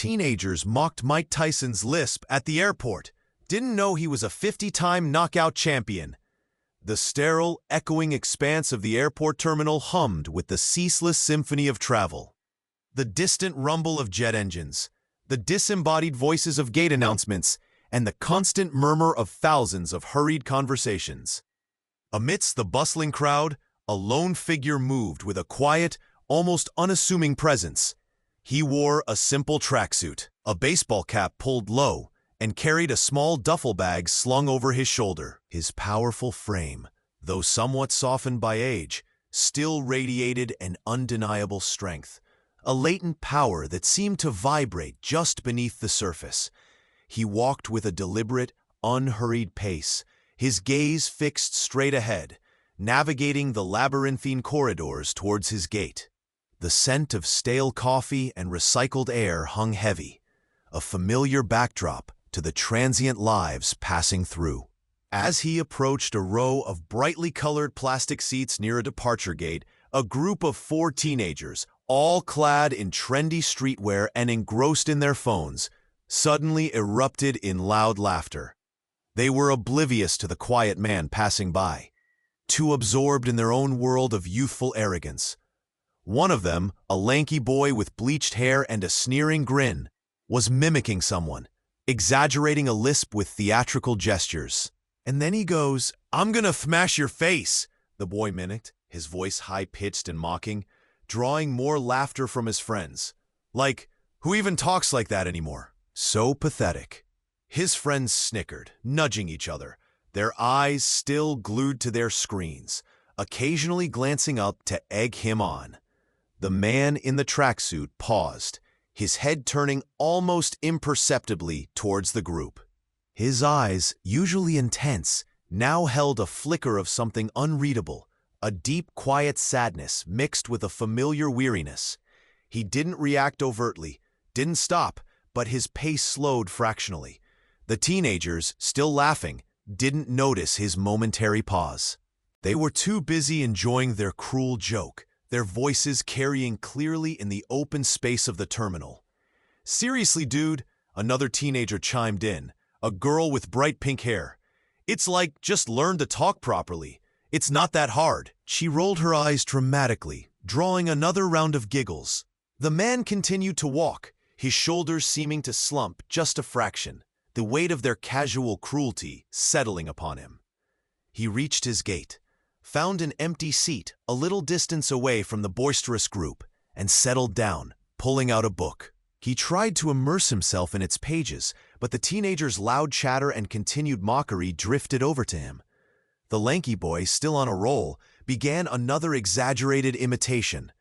teenagers mocked Mike Tyson's Lisp at the airport. Didn't know he was a 50-time knockout champion. The sterile, echoing expanse of the airport terminal hummed with the ceaseless symphony of travel. The distant rumble of jet engines, the disembodied voices of gate announcements, and the constant murmur of thousands of hurried conversations. Amidst the bustling crowd, a lone figure moved with a quiet, almost unassuming presence. He wore a simple tracksuit, a baseball cap pulled low, and carried a small duffel bag slung over his shoulder. His powerful frame, though somewhat softened by age, still radiated an undeniable strength, a latent power that seemed to vibrate just beneath the surface. He walked with a deliberate, unhurried pace, his gaze fixed straight ahead, navigating the labyrinthine corridors towards his gate. The scent of stale coffee and recycled air hung heavy, a familiar backdrop to the transient lives passing through. As he approached a row of brightly colored plastic seats near a departure gate, a group of 4 teenagers, all clad in trendy streetwear and engrossed in their phones, suddenly erupted in loud laughter. They were oblivious to the quiet man passing by, too absorbed in their own world of youthful arrogance. One of them, a lanky boy with bleached hair and a sneering grin, was mimicking someone, exaggerating a lisp with theatrical gestures. And then he goes, "I'm gonna smash your face," the boy mimicked, his voice high-pitched and mocking, drawing more laughter from his friends. Like, who even talks like that anymore? So pathetic. His friends snickered, nudging each other, their eyes still glued to their screens, occasionally glancing up to egg him on. The man in the tracksuit paused, his head turning almost imperceptibly towards the group. His eyes, usually intense, now held a flicker of something unreadable, a deep, quiet sadness mixed with a familiar weariness. He didn't react overtly, didn't stop, but his pace slowed fractionally. The teenagers, still laughing, didn't notice his momentary pause. They were too busy enjoying their cruel joke, their voices carrying clearly in the open space of the terminal. "Seriously, dude," another teenager chimed in, a girl with bright pink hair. "It's like, just learn to talk properly. It's not that hard." She rolled her eyes dramatically, drawing another round of giggles. The man continued to walk, his shoulders seeming to slump just a fraction, the weight of their casual cruelty settling upon him. He reached his gate, found an empty seat a little distance away from the boisterous group, and settled down, pulling out a book. He tried to immerse himself in its pages, but the teenagers' loud chatter and continued mockery drifted over to him. The lanky boy, still on a roll, began another exaggerated imitation.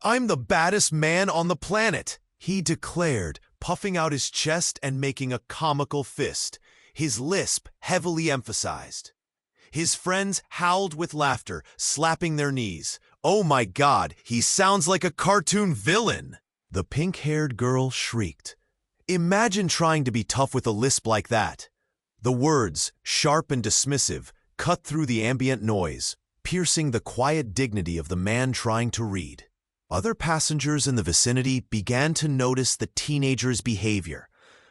"I'm the baddest man on the planet," he declared, puffing out his chest and making a comical fist, his lisp heavily emphasized. His friends howled with laughter, slapping their knees. "Oh my God, he sounds like a cartoon villain!" The pink-haired girl shrieked. "Imagine trying to be tough with a lisp like that." The words, sharp and dismissive, cut through the ambient noise, piercing the quiet dignity of the man trying to read. Other passengers in the vicinity began to notice the teenager's behavior.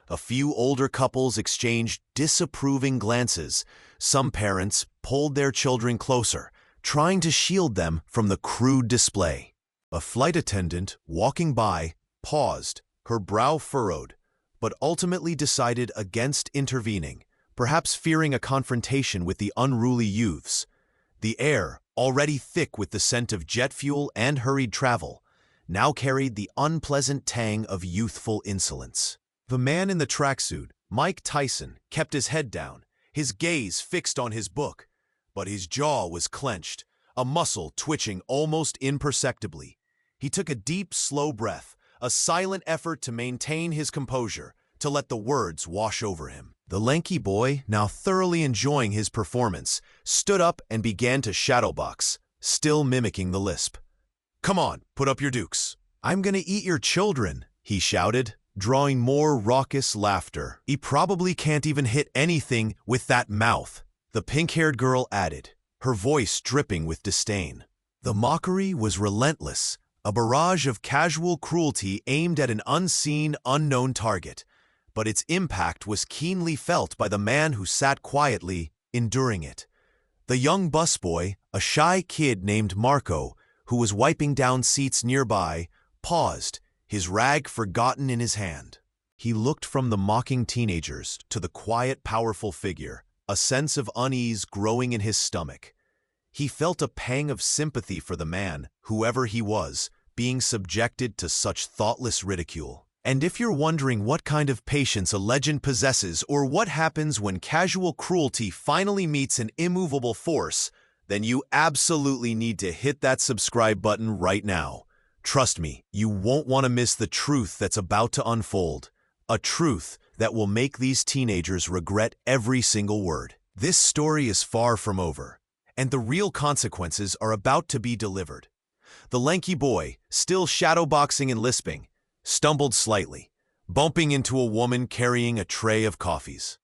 A few older couples exchanged disapproving glances. Some parents pulled their children closer, trying to shield them from the crude display. A flight attendant, walking by, paused, her brow furrowed, but ultimately decided against intervening, perhaps fearing a confrontation with the unruly youths. The air, already thick with the scent of jet fuel and hurried travel, now carried the unpleasant tang of youthful insolence. The man in the tracksuit, Mike Tyson, kept his head down, his gaze fixed on his book, but his jaw was clenched, a muscle twitching almost imperceptibly. He took a deep, slow breath, a silent effort to maintain his composure, to let the words wash over him. The lanky boy, now thoroughly enjoying his performance, stood up and began to shadowbox, still mimicking the lisp. "Come on, put up your dukes. I'm gonna eat your children," he shouted, drawing more raucous laughter. "He probably can't even hit anything with that mouth," the pink-haired girl added, her voice dripping with disdain. The mockery was relentless, A barrage of casual cruelty aimed at an unseen, unknown target, but its impact was keenly felt by the man who sat quietly, enduring it. The young busboy, a shy kid named Marco, who was wiping down seats nearby, paused, his rag forgotten in his hand. He looked from the mocking teenagers to the quiet, powerful figure, a sense of unease growing in his stomach. He felt a pang of sympathy for the man, whoever he was, being subjected to such thoughtless ridicule. And if you're wondering what kind of patience a legend possesses or what happens when casual cruelty finally meets an immovable force, then you absolutely need to hit that subscribe button right now. Trust me, you won't want to miss the truth that's about to unfold. A truth that will make these teenagers regret every single word. This story is far from over, and the real consequences are about to be delivered. The lanky boy, still shadowboxing and lisping, stumbled slightly, bumping into a woman carrying a tray of coffees.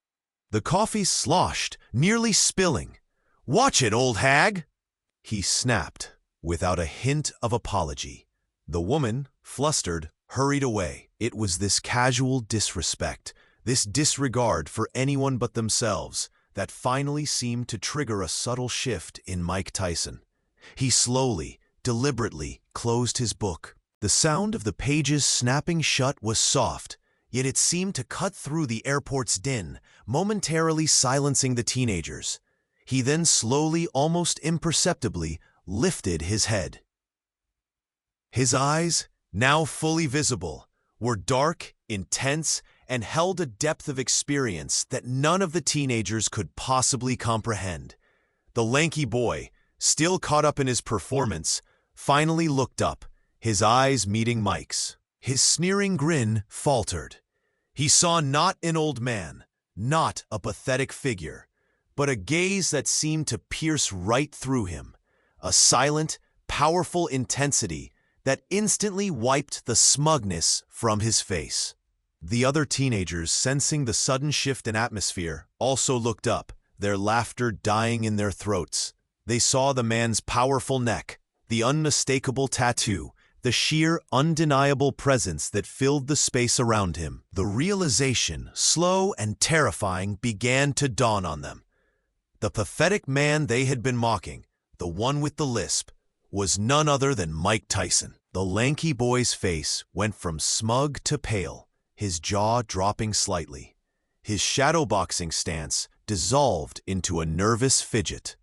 The coffees sloshed, nearly spilling. "Watch it, old hag!" he snapped, without a hint of apology. The woman, flustered, hurried away. It was this casual disrespect, this disregard for anyone but themselves, that finally seemed to trigger a subtle shift in Mike Tyson. He slowly, deliberately closed his book. The sound of the pages snapping shut was soft, yet it seemed to cut through the airport's din, momentarily silencing the teenagers. He then slowly, almost imperceptibly, lifted his head. His eyes, now fully visible, were dark, intense, and held a depth of experience that none of the teenagers could possibly comprehend. The lanky boy, still caught up in his performance, finally looked up, his eyes meeting Mike's. His sneering grin faltered. He saw not an old man, not a pathetic figure, but a gaze that seemed to pierce right through him, a silent, powerful intensity that instantly wiped the smugness from his face. The other teenagers, sensing the sudden shift in atmosphere, also looked up, their laughter dying in their throats. They saw the man's powerful neck, the unmistakable tattoo, the sheer, undeniable presence that filled the space around him. The realization, slow and terrifying, began to dawn on them. The pathetic man they had been mocking, the one with the lisp, was none other than Mike Tyson. The lanky boy's face went from smug to pale, his jaw dropping slightly. His shadowboxing stance dissolved into a nervous fidget.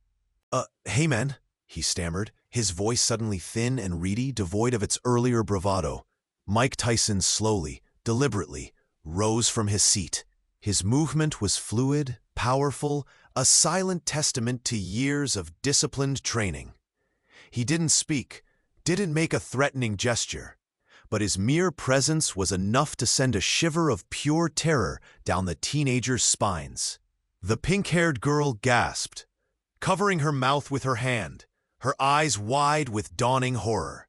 Hey man," he stammered, his voice suddenly thin and reedy, devoid of its earlier bravado. Mike Tyson slowly, deliberately, rose from his seat. His movement was fluid, powerful, a silent testament to years of disciplined training. He didn't speak, didn't make a threatening gesture, but his mere presence was enough to send a shiver of pure terror down the teenagers' spines. The pink-haired girl gasped, covering her mouth with her hand, her eyes wide with dawning horror.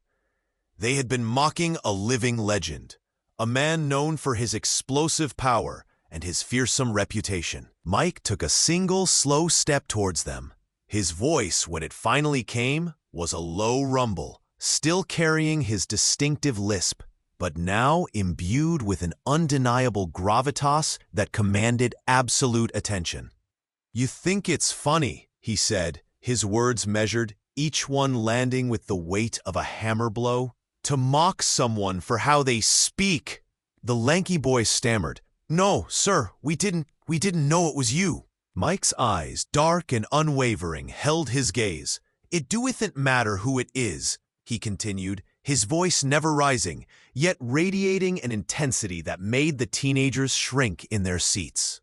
They had been mocking a living legend, a man known for his explosive power and his fearsome reputation. Mike took a single slow step towards them. His voice, when it finally came, was a low rumble, still carrying his distinctive lisp, but now imbued with an undeniable gravitas that commanded absolute attention. "You think it's funny," he said, his words measured, each one landing with the weight of a hammer blow, "to mock someone for how they speak." The lanky boy stammered, "No, sir, we didn't know it was you." Mike's eyes, dark and unwavering, held his gaze. "It doeth matter who it is," he continued, his voice never rising, yet radiating an intensity that made the teenagers shrink in their seats.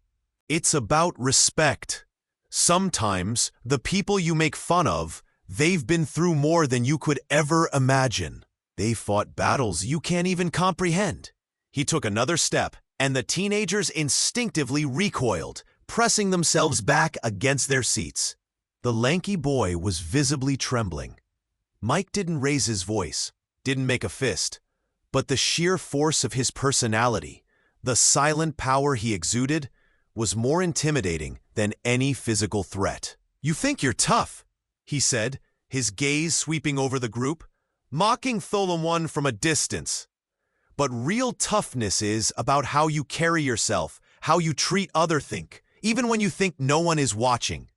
"It's about respect. Sometimes the people you make fun of, they've been through more than you could ever imagine. They fought battles you can't even comprehend." He took another step, and the teenagers instinctively recoiled, pressing themselves back against their seats. The lanky boy was visibly trembling. Mike didn't raise his voice, didn't make a fist, but the sheer force of his personality, the silent power he exuded, was more intimidating than any physical threat. "You think you're tough," he said, his gaze sweeping over the group. mocking Tholomon from a distance. But real toughness is about how you carry yourself, how you treat others, even when you think no one is watching.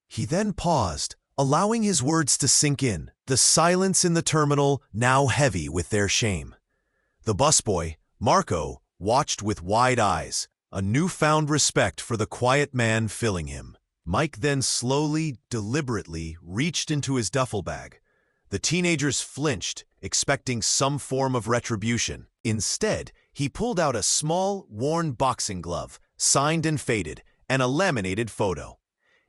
He then paused, allowing his words to sink in, the silence in the terminal now heavy with their shame. The busboy, Marco, watched with wide eyes, a newfound respect for the quiet man filling him. Mike then slowly, deliberately reached into his duffel bag. The teenagers flinched, expecting some form of retribution. Instead, he pulled out a small, worn boxing glove, signed and faded, and a laminated photo.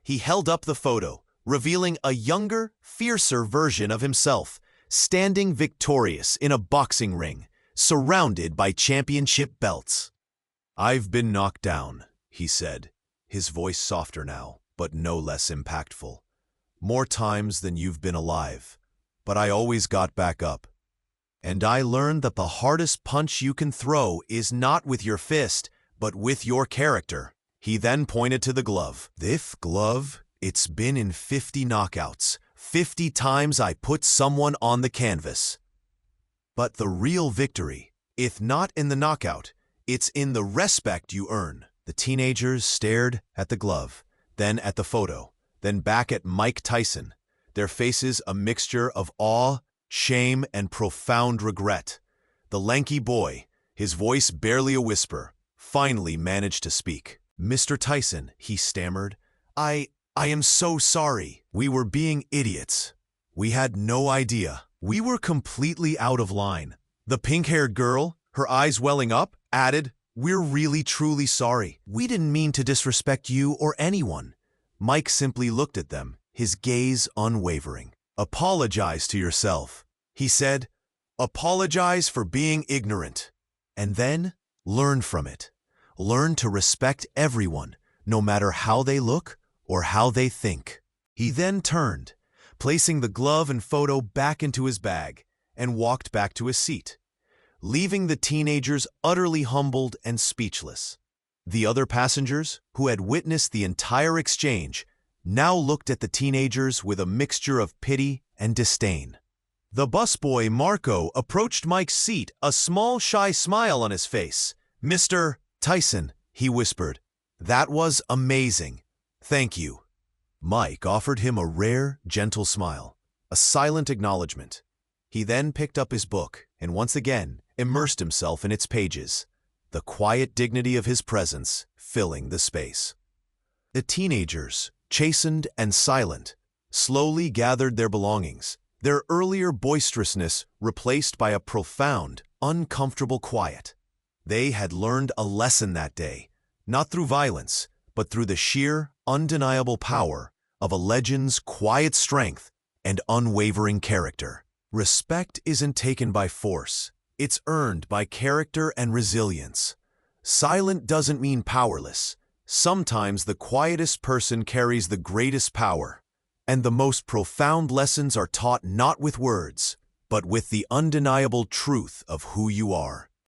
He held up the photo, revealing a younger, fiercer version of himself, standing victorious in a boxing ring, surrounded by championship belts. "I've been knocked down," he said, his voice softer now, but no less impactful. "More times than you've been alive, but I always got back up. And I learned that the hardest punch you can throw is not with your fist, but with your character." He then pointed to the glove. "This glove, it's been in 50 knockouts. 50 times I put someone on the canvas. But the real victory, if not in the knockout, it's in the respect you earn." The teenagers stared at the glove, then at the photo, then back at Mike Tyson, their faces a mixture of awe, shame, and profound regret. The lanky boy, his voice barely a whisper, finally managed to speak. "Mr. Tyson," he stammered, I am so sorry. We were being idiots. We had no idea. We were completely out of line." The pink-haired girl, her eyes welling up, added, "We're really truly sorry. We didn't mean to disrespect you or anyone." Mike simply looked at them, his gaze unwavering. "Apologize to yourself," he said. "Apologize for being ignorant. And then learn from it. Learn to respect everyone, no matter how they look or how they think." He then turned, placing the glove and photo back into his bag, and walked back to his seat, leaving the teenagers utterly humbled and speechless. The other passengers, who had witnessed the entire exchange, now looked at the teenagers with a mixture of pity and disdain. The busboy Marco approached Mike's seat, a small shy smile on his face. "Mr. Tyson," he whispered, "that was amazing. Thank you." Mike offered him a rare, gentle smile, a silent acknowledgement. He then picked up his book and once again immersed himself in its pages, the quiet dignity of his presence filling the space. The teenagers, chastened and silent, slowly gathered their belongings, their earlier boisterousness replaced by a profound, uncomfortable quiet. They had learned a lesson that day, not through violence, but through the sheer, undeniable power of a legend's quiet strength and unwavering character. Respect isn't taken by force. It's earned by character and resilience. Silent doesn't mean powerless. Sometimes the quietest person carries the greatest power. And the most profound lessons are taught not with words, but with the undeniable truth of who you are.